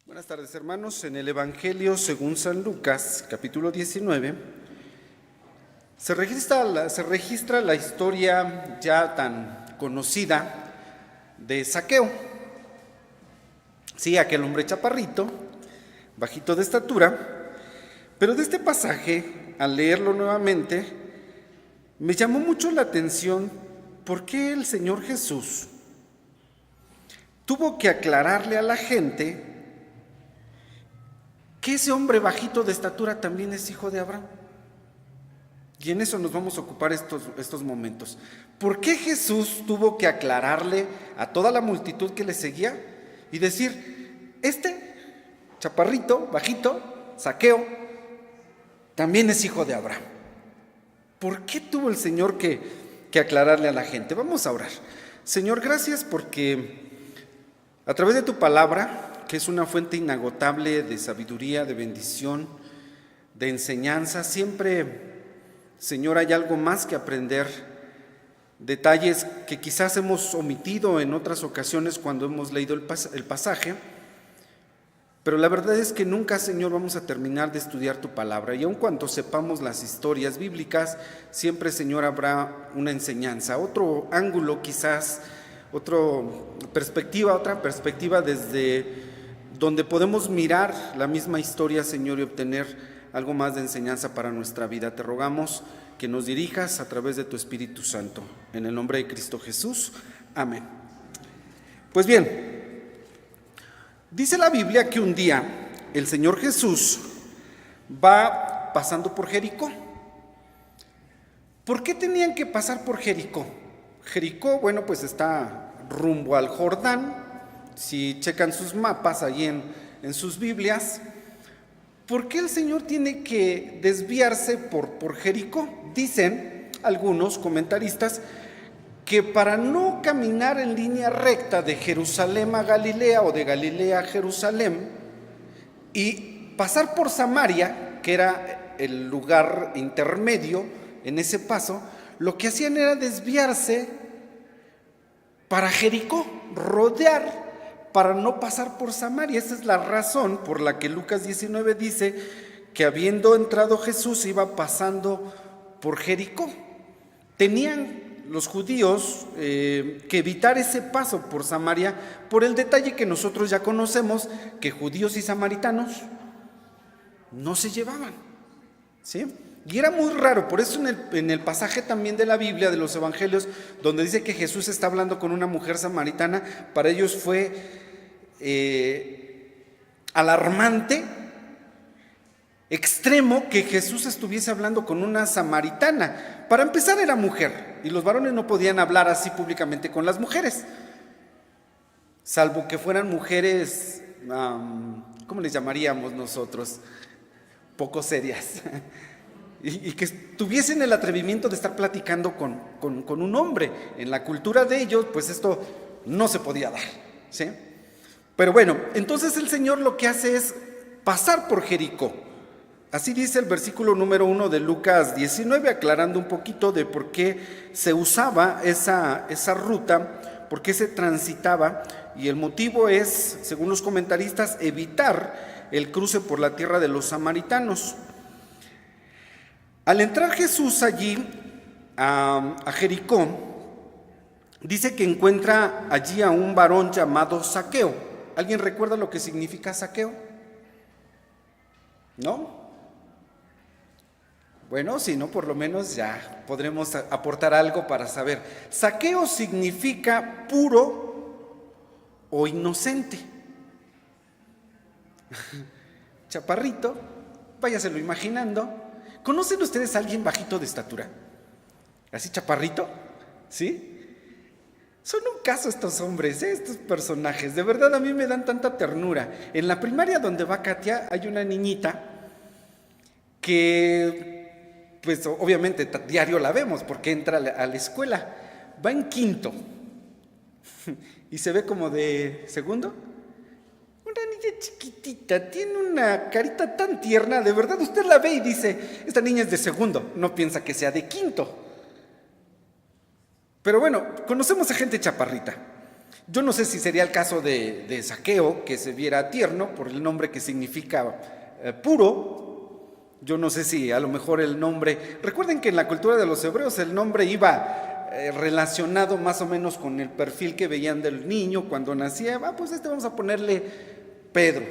Buenas tardes, hermanos. En el Evangelio según San Lucas, capítulo 19, se registra la historia ya tan conocida de Zaqueo. Sí, aquel hombre chaparrito, bajito de estatura, pero de este pasaje, al leerlo nuevamente, me llamó mucho la atención por qué el Señor Jesús tuvo que aclararle a la gente que ese hombre bajito de estatura también es hijo de Abraham. Y en eso nos vamos a ocupar estos momentos. ¿Por qué Jesús tuvo que aclararle a toda la multitud que le seguía y decir, este chaparrito, bajito, Zaqueo, también es hijo de Abraham? ¿Por qué tuvo el Señor que aclararle a la gente? Vamos a orar. Señor, gracias porque a través de tu palabra, que es una fuente inagotable de sabiduría, de bendición, de enseñanza, siempre, Señor, hay algo más que aprender, detalles que quizás hemos omitido en otras ocasiones cuando hemos leído el pasaje, pero la verdad es que nunca, Señor, vamos a terminar de estudiar tu palabra, y aun cuando sepamos las historias bíblicas, siempre, Señor, habrá una enseñanza, otro ángulo quizás, otra perspectiva desde donde podemos mirar la misma historia, Señor, y obtener algo más de enseñanza para nuestra vida. Te rogamos que nos dirijas a través de tu Espíritu Santo. En el nombre de Cristo Jesús. Amén. Pues bien, dice la Biblia que un día el Señor Jesús va pasando por Jericó. ¿Por qué tenían que pasar por Jericó? Jericó, bueno, pues está rumbo al Jordán. Si checan sus mapas allí en sus Biblias, ¿por qué el Señor tiene que desviarse por Jericó? Dicen algunos comentaristas que para no caminar en línea recta de Jerusalén a Galilea o de Galilea a Jerusalén y pasar por Samaria, que era el lugar intermedio en ese paso, lo que hacían era desviarse para Jericó, rodear, para no pasar por Samaria. Esa es la razón por la que Lucas 19 dice que habiendo entrado Jesús iba pasando por Jericó. Tenían los judíos que evitar ese paso por Samaria por el detalle que nosotros ya conocemos, que judíos y samaritanos no se llevaban, ¿sí? Y era muy raro, por eso en el pasaje también de la Biblia, de los evangelios, donde dice que Jesús está hablando con una mujer samaritana, para ellos fue alarmante, extremo, que Jesús estuviese hablando con una samaritana. Para empezar, era mujer, y los varones no podían hablar así públicamente con las mujeres, salvo que fueran mujeres, ¿cómo les llamaríamos nosotros? Poco serias. Y que tuviesen el atrevimiento de estar platicando con un hombre. En la cultura de ellos, pues esto no se podía dar, ¿sí? Pero bueno, entonces el Señor lo que hace es pasar por Jericó. Así dice el versículo número 1 de Lucas 19, aclarando un poquito de por qué se usaba esa ruta, por qué se transitaba, y el motivo es, según los comentaristas, evitar el cruce por la tierra de los samaritanos. Al entrar Jesús allí a Jericó, dice que encuentra allí a un varón llamado Zaqueo. ¿Alguien recuerda lo que significa Zaqueo? ¿No? Bueno, si no, por lo menos ya podremos aportar algo para saber. Zaqueo significa puro o inocente. Chaparrito, váyaselo imaginando. ¿Conocen ustedes a alguien bajito de estatura? ¿Así chaparrito? ¿Sí? Son un caso estos hombres, estos personajes. De verdad a mí me dan tanta ternura. En la primaria donde va Katia hay una niñita que, pues obviamente diario la vemos porque entra a la escuela. Va en quinto y se ve como de segundo. Una niña chiquitita, tiene una carita tan tierna, de verdad usted la ve y dice, esta niña es de segundo, no piensa que sea de quinto. Pero bueno, conocemos a gente chaparrita. Yo no sé si sería el caso de Zaqueo, que se viera tierno por el nombre que significa puro. Yo no sé si a lo mejor el nombre... Recuerden que en la cultura de los hebreos el nombre iba relacionado más o menos con el perfil que veían del niño cuando nacía. Pues vamos a ponerle Pedro,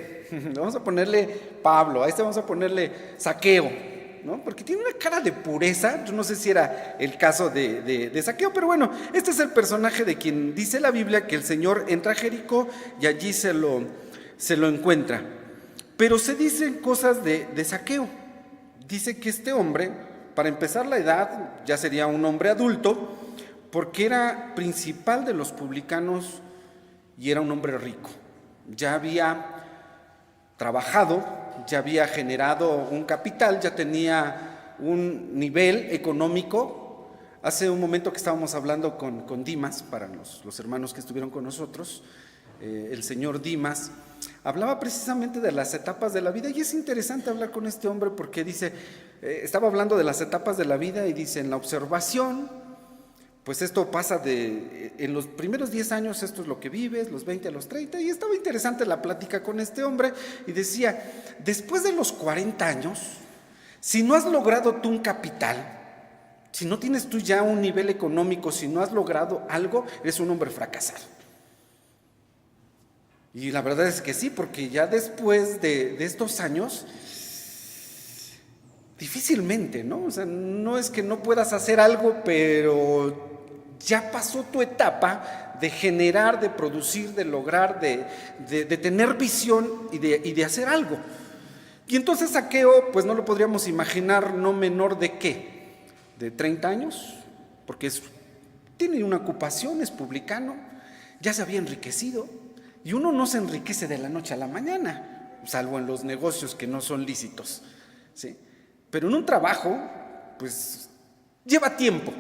vamos a ponerle Pablo, a vamos a ponerle Zaqueo, ¿no? Porque tiene una cara de pureza. Yo no sé si era el caso de Zaqueo, pero bueno, este es el personaje de quien dice la Biblia que el Señor entra a Jericó y allí se lo encuentra. Pero se dicen cosas de Zaqueo. Dice que este hombre, para empezar la edad, ya sería un hombre adulto, porque era principal de los publicanos y era un hombre rico. Ya había trabajado, ya había generado un capital, ya tenía un nivel económico. Hace un momento que estábamos hablando con Dimas, para los hermanos que estuvieron con nosotros, el señor Dimas, hablaba precisamente de las etapas de la vida, y es interesante hablar con este hombre porque dice, estaba hablando de las etapas de la vida y dice, en la observación, pues esto pasa en los primeros 10 años esto es lo que vives, los 20 a los 30, y estaba interesante la plática con este hombre, y decía, después de los 40 años, si no has logrado tú un capital, si no tienes tú ya un nivel económico, si no has logrado algo, eres un hombre fracasado. Y la verdad es que sí, porque ya después de estos años, difícilmente, ¿no? O sea, no es que no puedas hacer algo, pero ya pasó tu etapa de generar, de producir, de lograr, de tener visión y de hacer algo. Y entonces Zaqueo, pues no lo podríamos imaginar no menor de ¿qué? De 30 años, porque tiene una ocupación, es publicano, ya se había enriquecido, y uno no se enriquece de la noche a la mañana, salvo en los negocios que no son lícitos, ¿sí? Pero en un trabajo, pues lleva tiempo.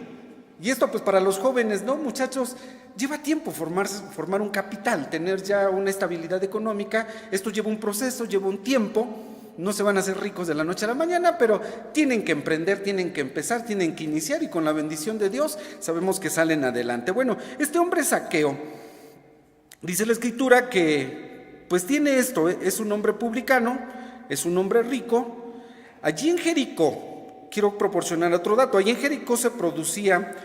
Y esto pues para los jóvenes, ¿no, muchachos? Lleva tiempo formar un capital, tener ya una estabilidad económica. Esto lleva un proceso, lleva un tiempo. No se van a hacer ricos de la noche a la mañana, pero tienen que emprender, tienen que empezar, tienen que iniciar, y con la bendición de Dios sabemos que salen adelante. Bueno, este hombre Zaqueo, dice la Escritura que pues tiene esto, es un hombre publicano, es un hombre rico. Allí en Jericó, quiero proporcionar otro dato, allí en Jericó se producía,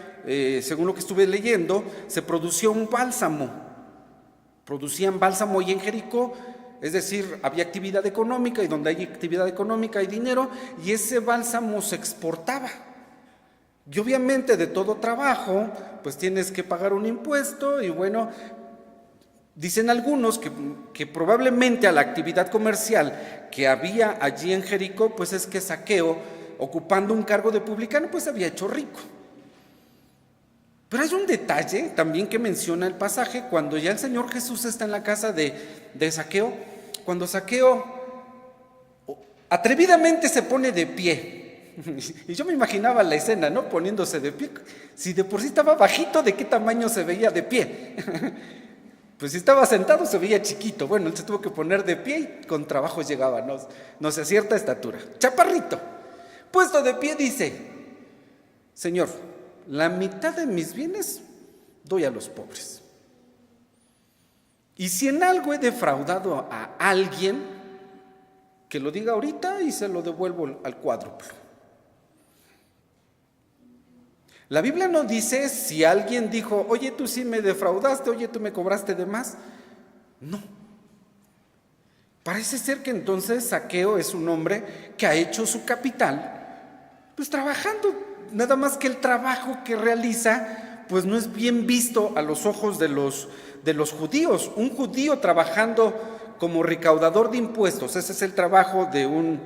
según lo que estuve leyendo, se producía un bálsamo, producían bálsamo allí en Jericó, es decir, había actividad económica, y donde hay actividad económica hay dinero, y ese bálsamo se exportaba. Y obviamente de todo trabajo, pues tienes que pagar un impuesto, y bueno, dicen algunos que probablemente a la actividad comercial que había allí en Jericó, pues es que Zaqueo, ocupando un cargo de publicano, pues se había hecho rico. Pero hay un detalle también que menciona el pasaje, cuando ya el Señor Jesús está en la casa de Zaqueo, cuando Zaqueo atrevidamente se pone de pie. Y yo me imaginaba la escena, ¿no? Poniéndose de pie. Si de por sí estaba bajito, ¿de qué tamaño se veía de pie? Pues si estaba sentado se veía chiquito. Bueno, él se tuvo que poner de pie y con trabajo llegaba, no sé, a cierta estatura. Chaparrito, puesto de pie, dice: Señor, la mitad de mis bienes doy a los pobres. Y si en algo he defraudado a alguien, que lo diga ahorita y se lo devuelvo al cuádruplo. La Biblia no dice si alguien dijo: oye, tú sí me defraudaste, oye, tú me cobraste de más. No. Parece ser que entonces Zaqueo es un hombre que ha hecho su capital, pues trabajando. Nada más que el trabajo que realiza, pues no es bien visto a los ojos de los judíos. Un judío trabajando como recaudador de impuestos, ese es el trabajo de un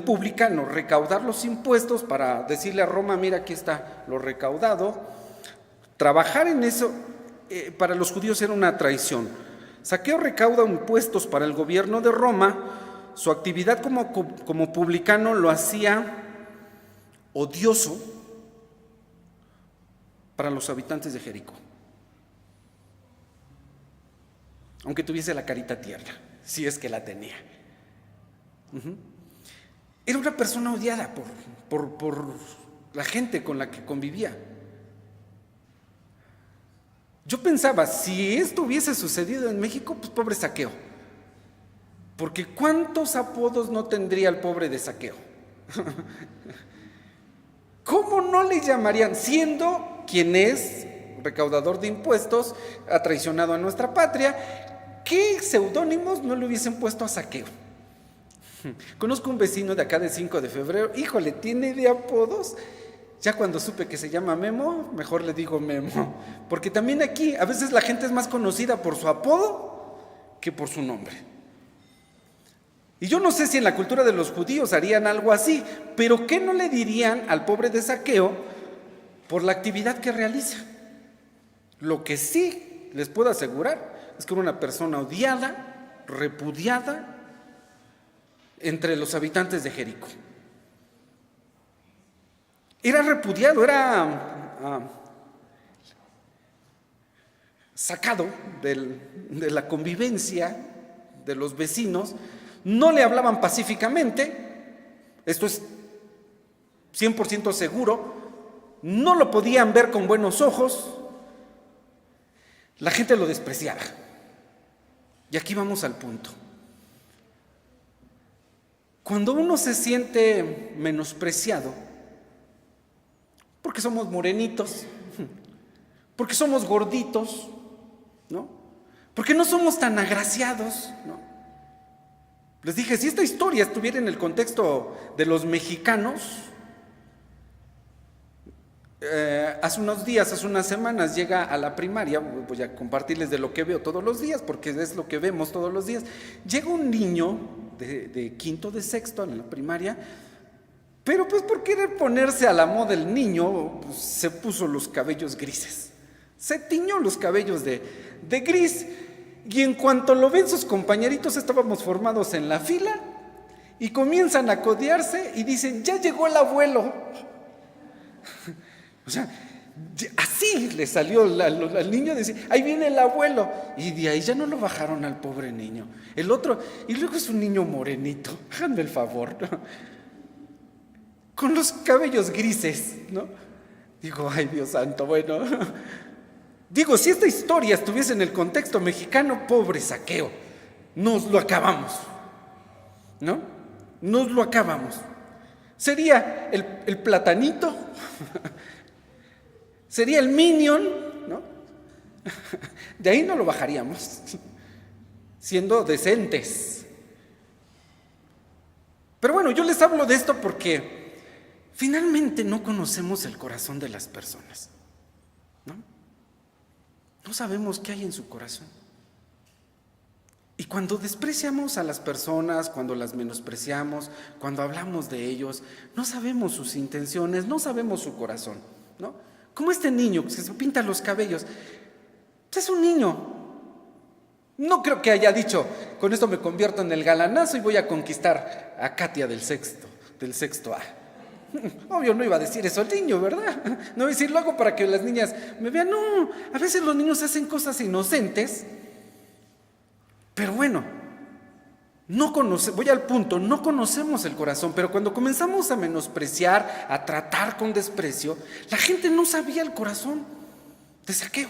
publicano, recaudar los impuestos para decirle a Roma: mira, aquí está lo recaudado. Trabajar en eso para los judíos era una traición. Zaqueo recauda impuestos para el gobierno de Roma. Su actividad como publicano lo hacía odioso para los habitantes de Jericó, aunque tuviese la carita tierna, si es que la tenía. Era una persona odiada por la gente con la que convivía. Yo pensaba, si esto hubiese sucedido en México, pues pobre Zaqueo. Porque ¿cuántos apodos no tendría el pobre de Zaqueo? ¿Cómo no le llamarían, siendo quien es recaudador de impuestos, ha traicionado a nuestra patria? ¿Qué seudónimos no le hubiesen puesto a Zaqueo? Conozco un vecino de acá de 5 de febrero, híjole, tiene de apodos. Ya cuando supe que se llama Memo, mejor le digo Memo. Porque también aquí a veces la gente es más conocida por su apodo que por su nombre. Y yo no sé si en la cultura de los judíos harían algo así, pero ¿qué no le dirían al pobre de Zaqueo por la actividad que realiza? Lo que sí les puedo asegurar es que era una persona odiada, repudiada entre los habitantes de Jericó. Era repudiado, era sacado de la convivencia de los vecinos. No le hablaban pacíficamente, esto es 100% seguro. No lo podían ver con buenos ojos. La gente lo despreciaba. Y aquí vamos al punto. Cuando uno se siente menospreciado, porque somos morenitos, porque somos gorditos, ¿no? Porque no somos tan agraciados, ¿no? Les dije, si esta historia estuviera en el contexto de los mexicanos, hace unos días, hace unas semanas, llega a la primaria, voy a compartirles de lo que veo todos los días, porque es lo que vemos todos los días. Llega un niño de quinto, de sexto en la primaria, pero pues por querer ponerse a la moda el niño, pues, se puso los cabellos grises, se tiñó los cabellos de gris, y en cuanto lo ven sus compañeritos, estábamos formados en la fila, y comienzan a codearse y dicen, ya llegó el abuelo. O sea, así le salió al niño, decir, ahí viene el abuelo, y de ahí ya no lo bajaron al pobre niño. El otro, y luego es un niño morenito, háganme el favor, ¿no? Con los cabellos grises, ¿no? Digo, ay Dios santo, bueno. Digo, si esta historia estuviese en el contexto mexicano, pobre Zaqueo, nos lo acabamos, ¿no? Nos lo acabamos. Sería el platanito, sería el minion, ¿no? De ahí no lo bajaríamos, siendo decentes. Pero bueno, yo les hablo de esto porque finalmente no conocemos el corazón de las personas, ¿no? No sabemos qué hay en su corazón. Y cuando despreciamos a las personas, cuando las menospreciamos, cuando hablamos de ellos, no sabemos sus intenciones, no sabemos su corazón, ¿no? Como este niño que se pinta los cabellos, pues es un niño. No creo que haya dicho, con esto me convierto en el galanazo y voy a conquistar a Katia del sexto A. Obvio no iba a decir eso el niño, ¿verdad? No iba a decir, lo hago para que las niñas me vean. No, a veces los niños hacen cosas inocentes. Pero bueno, voy al punto, no conocemos el corazón, pero cuando comenzamos a menospreciar, a tratar con desprecio, la gente no sabía el corazón de Zaqueo.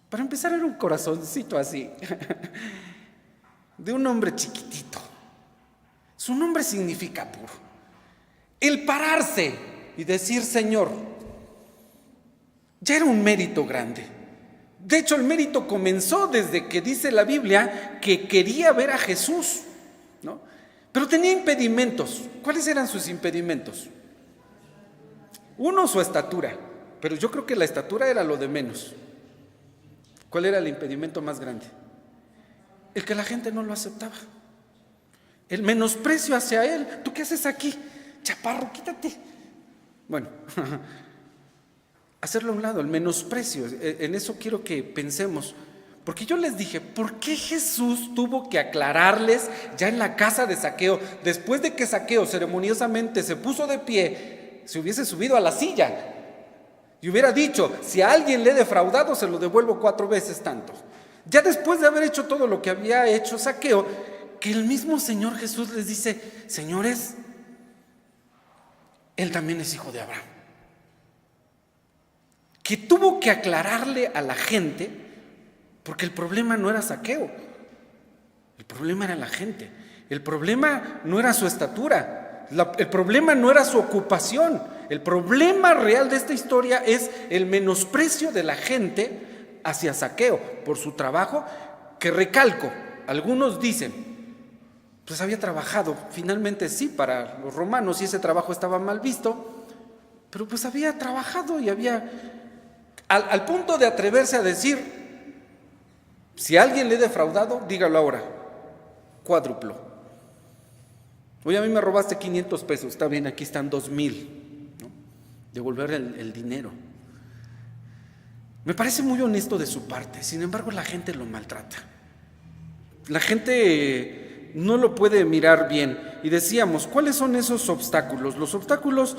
Para empezar, era un corazoncito así, de un hombre chiquitito. Su nombre significa puro. El pararse y decir, Señor, ya era un mérito grande. De hecho, el mérito comenzó desde que dice la Biblia que quería ver a Jesús, ¿no? Pero tenía impedimentos. ¿Cuáles eran sus impedimentos? Uno, su estatura, pero yo creo que la estatura era lo de menos. ¿Cuál era el impedimento más grande? El que la gente no lo aceptaba. El menosprecio hacia él. ¿Tú qué haces aquí? Chaparro, quítate. Bueno, hacerlo a un lado, el menosprecio. En eso quiero que pensemos. Porque yo les dije, ¿por qué Jesús tuvo que aclararles ya en la casa de Zaqueo, después de que Zaqueo ceremoniosamente se puso de pie, se hubiese subido a la silla y hubiera dicho, si a alguien le he defraudado, se lo devuelvo 4 veces tanto? Ya después de haber hecho todo lo que había hecho Zaqueo, que el mismo Señor Jesús les dice, señores, él también es hijo de Abraham. que tuvo que aclararle a la gente, porque el problema no era Zaqueo, el problema era la gente, el problema no era su estatura, el problema no era su ocupación, el problema real de esta historia es el menosprecio de la gente hacia Zaqueo por su trabajo, que recalco, algunos dicen, pues había trabajado, finalmente sí, para los romanos, y ese trabajo estaba mal visto, pero pues había trabajado y había, al punto de atreverse a decir, si alguien le he defraudado, dígalo ahora, cuádruplo. Oye, a mí me robaste 500 pesos, está bien, aquí están 2,000, ¿no? Devolver el dinero. Me parece muy honesto de su parte, sin embargo la gente lo maltrata. La gente no lo puede mirar bien. Y decíamos, ¿cuáles son esos obstáculos? Los obstáculos,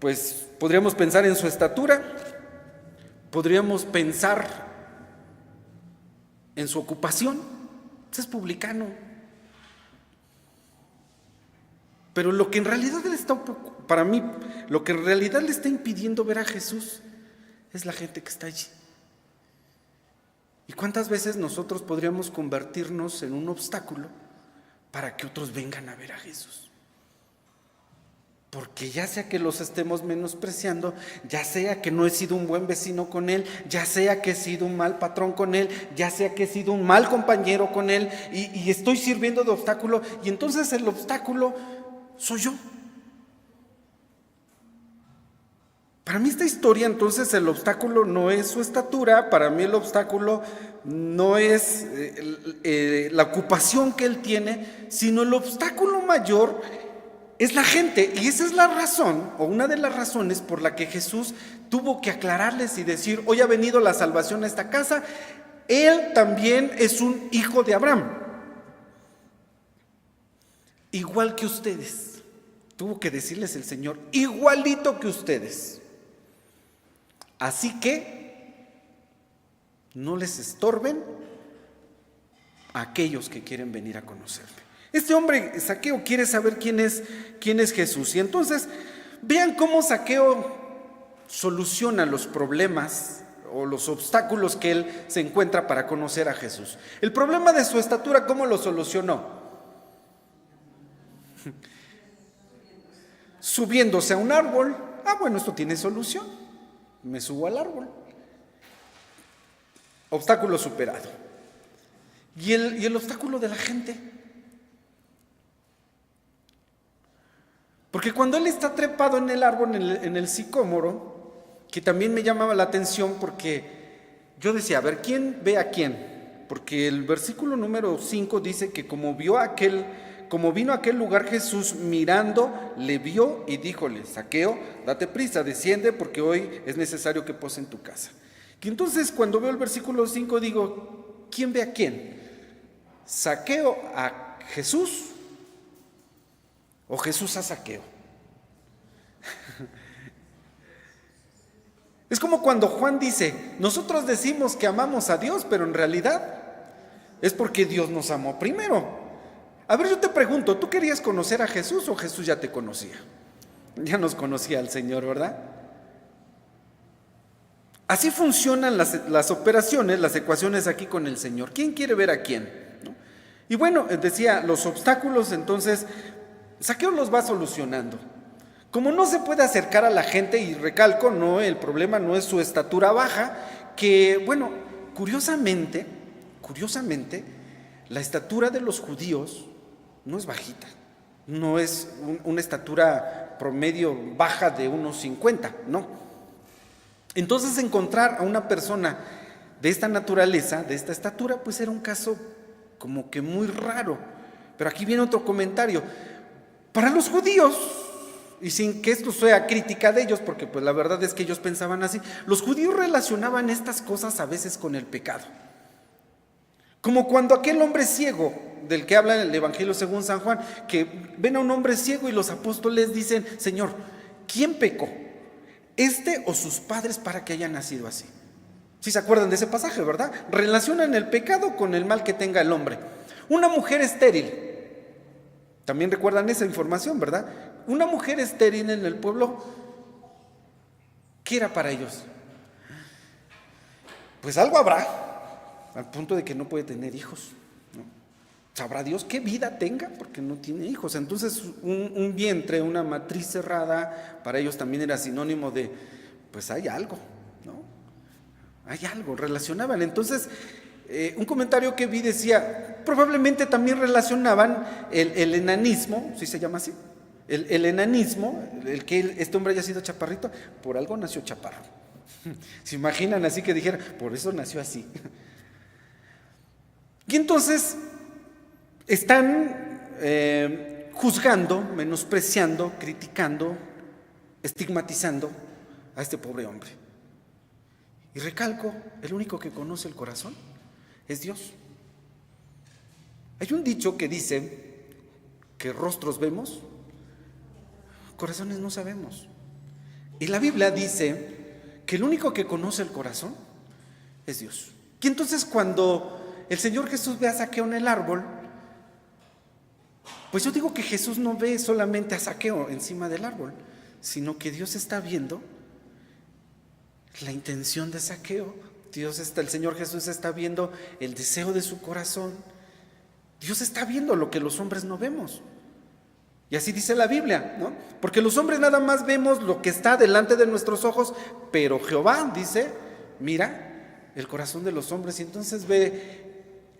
pues podríamos pensar en su estatura, podríamos pensar en su ocupación, es publicano. Pero lo que en realidad le está, para mí, lo que en realidad le está impidiendo ver a Jesús es la gente que está allí. ¿Y cuántas veces nosotros podríamos convertirnos en un obstáculo para que otros vengan a ver a Jesús? Porque ya sea que los estemos menospreciando, ya sea que no he sido un buen vecino con él, ya sea que he sido un mal patrón con él, ya sea que he sido un mal compañero con él y estoy sirviendo de obstáculo, y entonces el obstáculo soy yo. Para mí esta historia, entonces, el obstáculo no es su estatura, para mí el obstáculo no es la ocupación que él tiene, sino el obstáculo mayor es la gente. Y esa es la razón, o una de las razones por la que Jesús tuvo que aclararles y decir, hoy ha venido la salvación a esta casa, él también es un hijo de Abraham, igual que ustedes. Tuvo que decirles el Señor, igualito que ustedes. Así que no les estorben a aquellos que quieren venir a conocerme. Este hombre, Zaqueo, quiere saber quién es Jesús. Y entonces, vean cómo Zaqueo soluciona los problemas o los obstáculos que él se encuentra para conocer a Jesús. El problema de su estatura, ¿cómo lo solucionó? Subiéndose a un árbol. Bueno, esto tiene solución. Me subo al árbol. Obstáculo superado. ¿Y el obstáculo de la gente? Porque cuando él está trepado en el árbol, en el sicómoro, que también me llamaba la atención porque yo decía, a ver, ¿quién ve a quién? Porque el versículo número 5 dice que como vino a aquel lugar, Jesús mirando, le vio y díjole, Zaqueo, date prisa, desciende porque hoy es necesario que pose en tu casa. Y entonces cuando veo el versículo 5 digo, ¿quién ve a quién? ¿Zaqueo a Jesús o Jesús a Zaqueo? Es como cuando Juan dice, nosotros decimos que amamos a Dios, pero en realidad es porque Dios nos amó primero. A ver, yo te pregunto, ¿tú querías conocer a Jesús o Jesús ya te conocía? Ya nos conocía al Señor, ¿verdad? Así funcionan las operaciones, las ecuaciones aquí con el Señor. ¿Quién quiere ver a quién? ¿No? Y bueno, decía, los obstáculos, entonces, Zaqueo los va solucionando. Como no se puede acercar a la gente, y recalco, no, el problema no es su estatura baja, que, bueno, curiosamente, la estatura de los judíos no es bajita, no es una estatura promedio baja de unos 50, no. Entonces encontrar a una persona de esta naturaleza, de esta estatura, pues era un caso como que muy raro. Pero aquí viene otro comentario. Para los judíos, y sin que esto sea crítica de ellos, porque pues la verdad es que ellos pensaban así, los judíos relacionaban estas cosas a veces con el pecado. Como cuando aquel hombre ciego, del que habla en el Evangelio según San Juan, que ven a un hombre ciego y los apóstoles dicen, Señor, ¿quién pecó? ¿Este o sus padres para que haya nacido así? ¿Sí se acuerdan de ese pasaje, verdad? Relacionan el pecado con el mal que tenga el hombre. Una mujer estéril, también recuerdan esa información, ¿verdad? Una mujer estéril en el pueblo, ¿qué era para ellos? pues algo habrá, al punto de que no puede tener hijos, ¿no? Sabrá Dios qué vida tenga porque no tiene hijos. Entonces un vientre, una matriz cerrada, para ellos también era sinónimo de, pues hay algo, ¿no? Hay algo, relacionaban. Entonces, un comentario que vi decía, probablemente también relacionaban el enanismo, ¿sí se llama así? El enanismo, el que este hombre haya sido chaparrito, por algo nació chaparro. ¿Se imaginan así que dijera, por eso nació así? Y entonces están juzgando, menospreciando, criticando, estigmatizando a este pobre hombre. Y recalco, el único que conoce el corazón es Dios. Hay un dicho que dice que rostros vemos, corazones no sabemos. Y la Biblia dice que el único que conoce el corazón es Dios. Y entonces cuando el Señor Jesús ve a Zaqueo en el árbol, pues yo digo que Jesús no ve solamente a Zaqueo encima del árbol, sino que Dios está viendo la intención de Zaqueo. El Señor Jesús está viendo el deseo de su corazón. Dios está viendo lo que los hombres no vemos. Y así dice la Biblia, ¿no? Porque los hombres nada más vemos lo que está delante de nuestros ojos, pero Jehová dice, mira el corazón de los hombres. Y entonces ve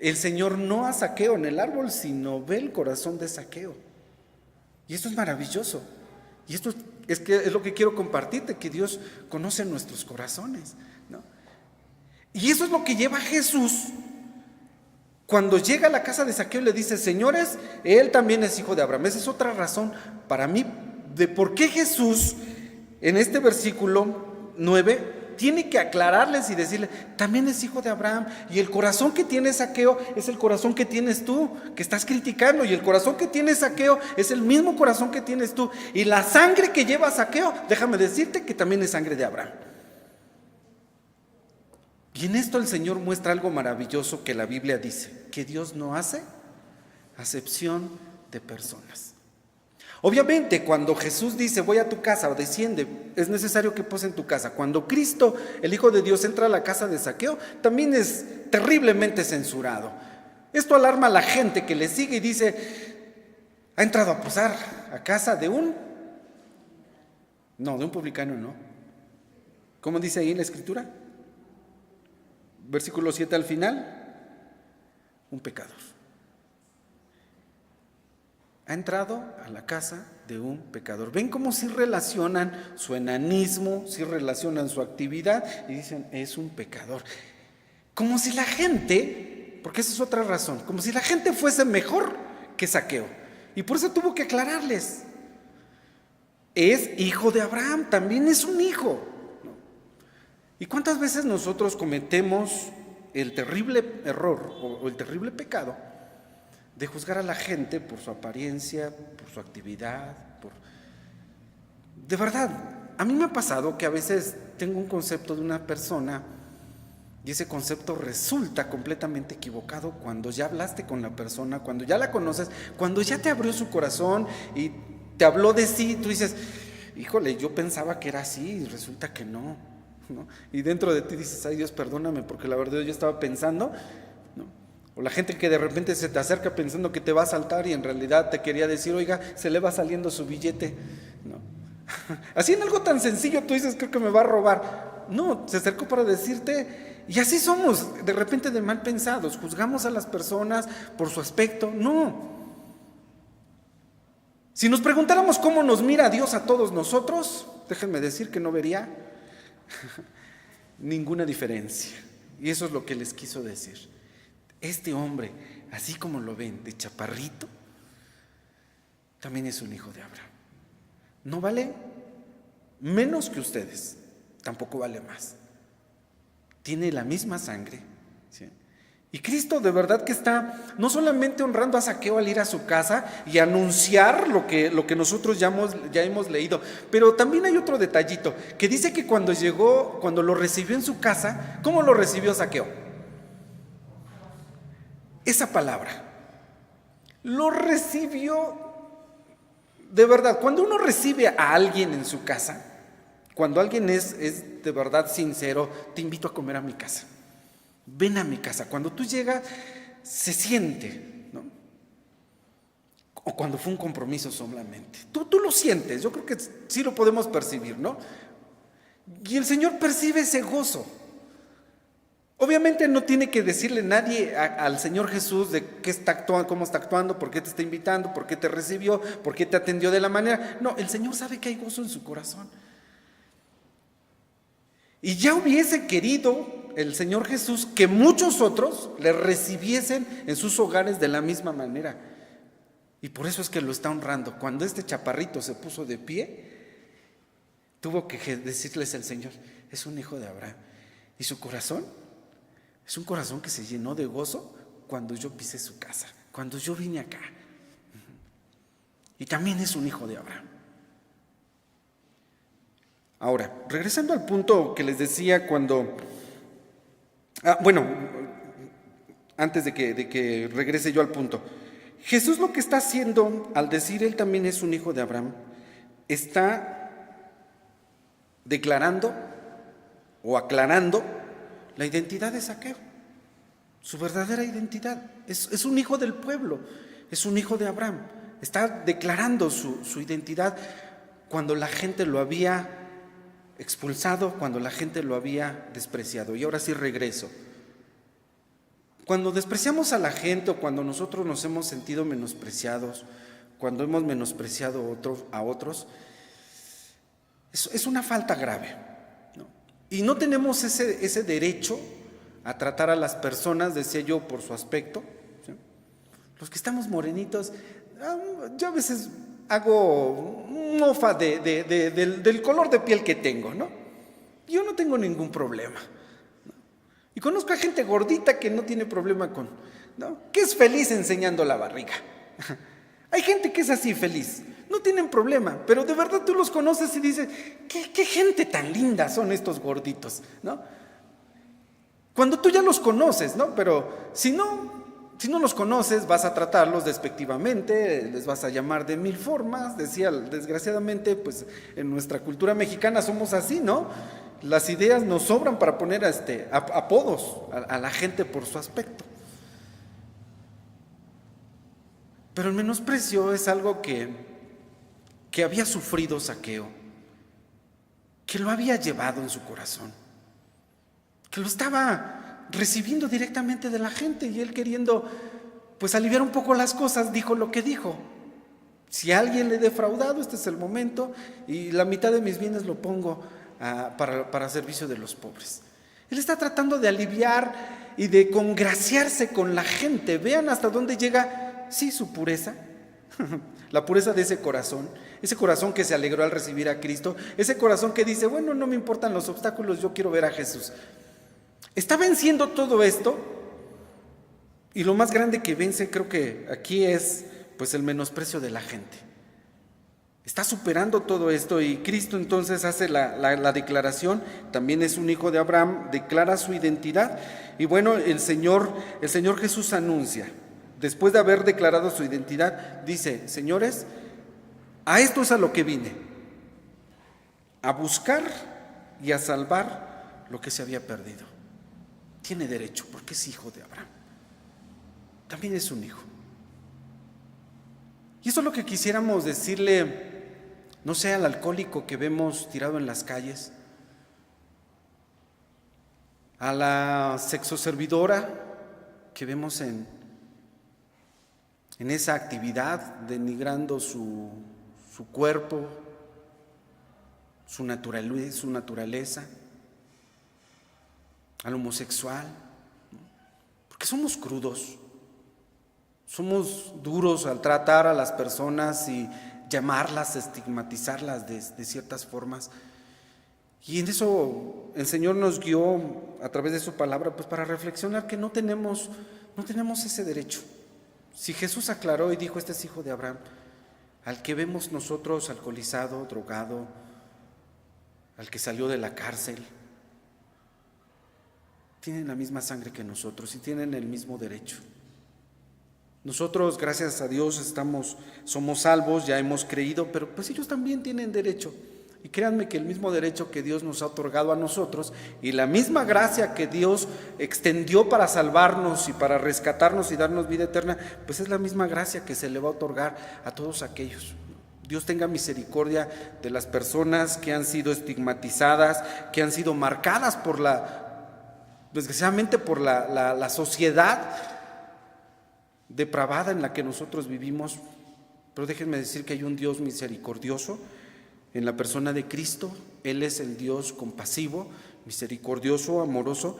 el Señor no a Zaqueo en el árbol, sino ve el corazón de Zaqueo. Y esto es maravilloso. Y esto es lo que quiero compartirte, que Dios conoce nuestros corazones, ¿no? Y eso es lo que lleva a Jesús. Cuando llega a la casa de Zaqueo le dice, señores, él también es hijo de Abraham. Esa es otra razón para mí de por qué Jesús en este versículo 9 tiene que aclararles y decirle, también es hijo de Abraham. Y el corazón que tiene Zaqueo es el corazón que tienes tú, que estás criticando. Y el corazón que tiene Zaqueo es el mismo corazón que tienes tú. Y la sangre que lleva Zaqueo, déjame decirte que también es sangre de Abraham. Y en esto el Señor muestra algo maravilloso que la Biblia dice, que Dios no hace acepción de personas. Obviamente, cuando Jesús dice, voy a tu casa o desciende, es necesario que pose en tu casa. Cuando Cristo, el Hijo de Dios, entra a la casa de Zaqueo, también es terriblemente censurado. Esto alarma a la gente que le sigue y dice, ha entrado a posar a casa de un publicano, no. ¿Cómo dice ahí en la Escritura? Versículo 7 al final, un pecador. Ha entrado a la casa de un pecador. ¿Ven cómo sí relacionan su enanismo, sí relacionan su actividad y dicen, es un pecador? Como si la gente, porque esa es otra razón, como si la gente fuese mejor que Zaqueo. Y por eso tuvo que aclararles. Es hijo de Abraham, también es un hijo. ¿Y cuántas veces nosotros cometemos el terrible error o el terrible pecado de juzgar a la gente por su apariencia, por su actividad? De verdad, a mí me ha pasado que a veces tengo un concepto de una persona y ese concepto resulta completamente equivocado cuando ya hablaste con la persona, cuando ya la conoces, cuando ya te abrió su corazón y te habló de sí. Tú dices, híjole, yo pensaba que era así y resulta que no. ¿No? Y dentro de ti dices, ay Dios, perdóname, porque la verdad yo estaba pensando, ¿no? O la gente que de repente se te acerca pensando que te va a asaltar y en realidad te quería decir, oiga, se le va saliendo su billete, ¿no? Así en algo tan sencillo tú dices, creo que me va a robar. No, se acercó para decirte, y así somos de repente de mal pensados, juzgamos a las personas por su aspecto. No. Si nos preguntáramos cómo nos mira Dios a todos nosotros, déjenme decir que no vería ninguna diferencia. Y eso es lo que les quiso decir. Este hombre, así como lo ven, de chaparrito, también es un hijo de Abraham. No vale menos que ustedes, tampoco vale más. Tiene la misma sangre, ¿sí? Y Cristo de verdad que está no solamente honrando a Zaqueo al ir a su casa y anunciar lo que nosotros ya hemos leído, pero también hay otro detallito, que dice que cuando lo recibió en su casa, ¿cómo lo recibió Zaqueo? Esa palabra, lo recibió de verdad. Cuando uno recibe a alguien en su casa, cuando alguien es de verdad sincero, te invito a comer a mi casa. ven a mi casa. Cuando tú llegas, se siente, ¿no? O cuando fue un compromiso solamente. Tú lo sientes, yo creo que sí lo podemos percibir, ¿no? Y el Señor percibe ese gozo. Obviamente no tiene que decirle nadie al Señor Jesús de qué está actuando, cómo está actuando, por qué te está invitando, por qué te recibió, por qué te atendió de la manera. No, el Señor sabe que hay gozo en su corazón. Y ya hubiese querido el Señor Jesús que muchos otros le recibiesen en sus hogares de la misma manera. Y por eso es que lo está honrando. Cuando este chaparrito se puso de pie, tuvo que decirles el Señor, es un hijo de Abraham. Y su corazón es un corazón que se llenó de gozo cuando yo pisé su casa, cuando yo vine acá. Y también es un hijo de Abraham. Ahora, regresando al punto que les decía cuando... antes de que regrese yo al punto. Jesús lo que está haciendo al decir él también es un hijo de Abraham, está declarando o aclarando la identidad de Zaqueo, su verdadera identidad. Es un hijo del pueblo, es un hijo de Abraham. Está declarando su identidad cuando la gente lo había expulsado, cuando la gente lo había despreciado. Y ahora sí regreso. Cuando despreciamos a la gente o cuando nosotros nos hemos sentido menospreciados, cuando hemos menospreciado a otros, es una falta grave, ¿no? Y no tenemos ese derecho a tratar a las personas, decía yo, por su aspecto, ¿sí? Los que estamos morenitos, yo a veces hago mofa del color de piel que tengo, ¿no? Yo no tengo ningún problema, ¿no? Y conozco a gente gordita que no tiene problema con, ¿no? Que es feliz enseñando la barriga. Hay gente que es así feliz, no tienen problema, pero de verdad tú los conoces y dices, ¿qué gente tan linda son estos gorditos, ¿no? Cuando tú ya los conoces, ¿no? Pero si no los conoces, vas a tratarlos despectivamente, les vas a llamar de mil formas. Decía, desgraciadamente, pues en nuestra cultura mexicana somos así, ¿no? Las ideas nos sobran para poner apodos a la gente por su aspecto. Pero el menosprecio es algo que había sufrido Zaqueo, que lo había llevado en su corazón, que lo estaba recibiendo directamente de la gente, y él queriendo pues aliviar un poco las cosas, dijo lo que dijo: si a alguien le he defraudado, este es el momento, y la mitad de mis bienes lo pongo para servicio de los pobres. Él está tratando de aliviar y de congraciarse con la gente. Vean hasta dónde llega, sí, su pureza, la pureza de ese corazón que se alegró al recibir a Cristo, ese corazón que dice, bueno, no me importan los obstáculos, yo quiero ver a Jesús. Está venciendo todo esto, y lo más grande que vence, creo que aquí es pues el menosprecio de la gente. Está superando todo esto, y Cristo entonces hace la declaración, también es un hijo de Abraham, declara su identidad. Y bueno, el Señor Jesús anuncia, después de haber declarado su identidad, dice: señores, a esto es a lo que vine, a buscar y a salvar lo que se había perdido. Tiene derecho porque es hijo de Abraham, también es un hijo. Y eso es lo que quisiéramos decirle, no sé, al alcohólico que vemos tirado en las calles, a la sexoservidora que vemos en esa actividad, denigrando su cuerpo, su naturaleza, al homosexual, porque somos crudos, somos duros al tratar a las personas y llamarlas, estigmatizarlas de ciertas formas. Y en eso el Señor nos guió a través de su palabra, pues para reflexionar que no tenemos ese derecho. Si Jesús aclaró y dijo: este es hijo de Abraham, al que vemos nosotros alcoholizado, drogado, al que salió de la cárcel, tienen la misma sangre que nosotros y tienen el mismo derecho. Nosotros, gracias a Dios, somos salvos, ya hemos creído, pero pues ellos también tienen derecho Y créanme que el mismo derecho que Dios nos ha otorgado a nosotros y la misma gracia que Dios extendió para salvarnos y para rescatarnos y darnos vida eterna, pues es la misma gracia que se le va a otorgar a todos aquellos. Dios tenga misericordia de las personas que han sido estigmatizadas, que han sido marcadas por desgraciadamente por la sociedad depravada en la que nosotros vivimos. Pero déjenme decir que hay un Dios misericordioso en la persona de Cristo. Él es el Dios compasivo, misericordioso, amoroso,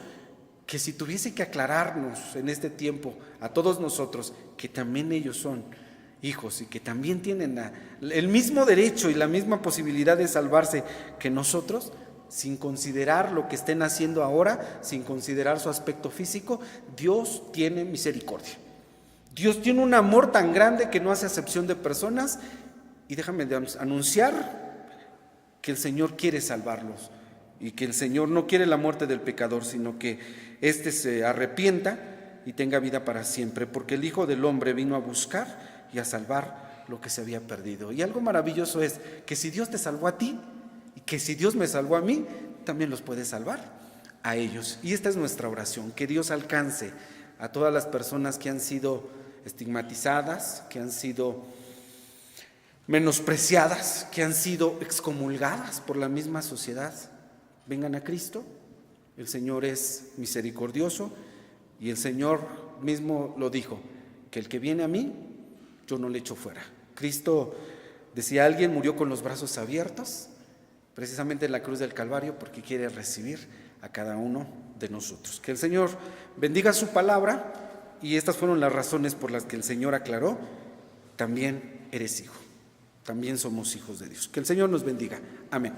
que si tuviese que aclararnos en este tiempo a todos nosotros que también ellos son hijos y que también tienen el mismo derecho y la misma posibilidad de salvarse que nosotros, sin considerar lo que estén haciendo ahora, sin considerar su aspecto físico, Dios tiene misericordia. Dios tiene un amor tan grande que no hace acepción de personas, y déjame anunciar que el Señor quiere salvarlos y que el Señor no quiere la muerte del pecador, sino que éste se arrepienta y tenga vida para siempre, porque el Hijo del Hombre vino a buscar y a salvar lo que se había perdido. Y algo maravilloso es que si Dios te salvó a ti y que si Dios me salvó a mí, también los puede salvar a ellos. Y esta es nuestra oración, que Dios alcance a todas las personas que han sido estigmatizadas, que han sido menospreciadas, que han sido excomulgadas por la misma sociedad. Vengan a Cristo, el Señor es misericordioso y el Señor mismo lo dijo, que el que viene a mí, yo no le echo fuera. Cristo, decía alguien, murió con los brazos abiertos, precisamente en la cruz del Calvario, porque quiere recibir a cada uno de nosotros. Que el Señor bendiga su palabra, y estas fueron las razones por las que el Señor aclaró: también eres hijo, también somos hijos de Dios. Que el Señor nos bendiga. Amén.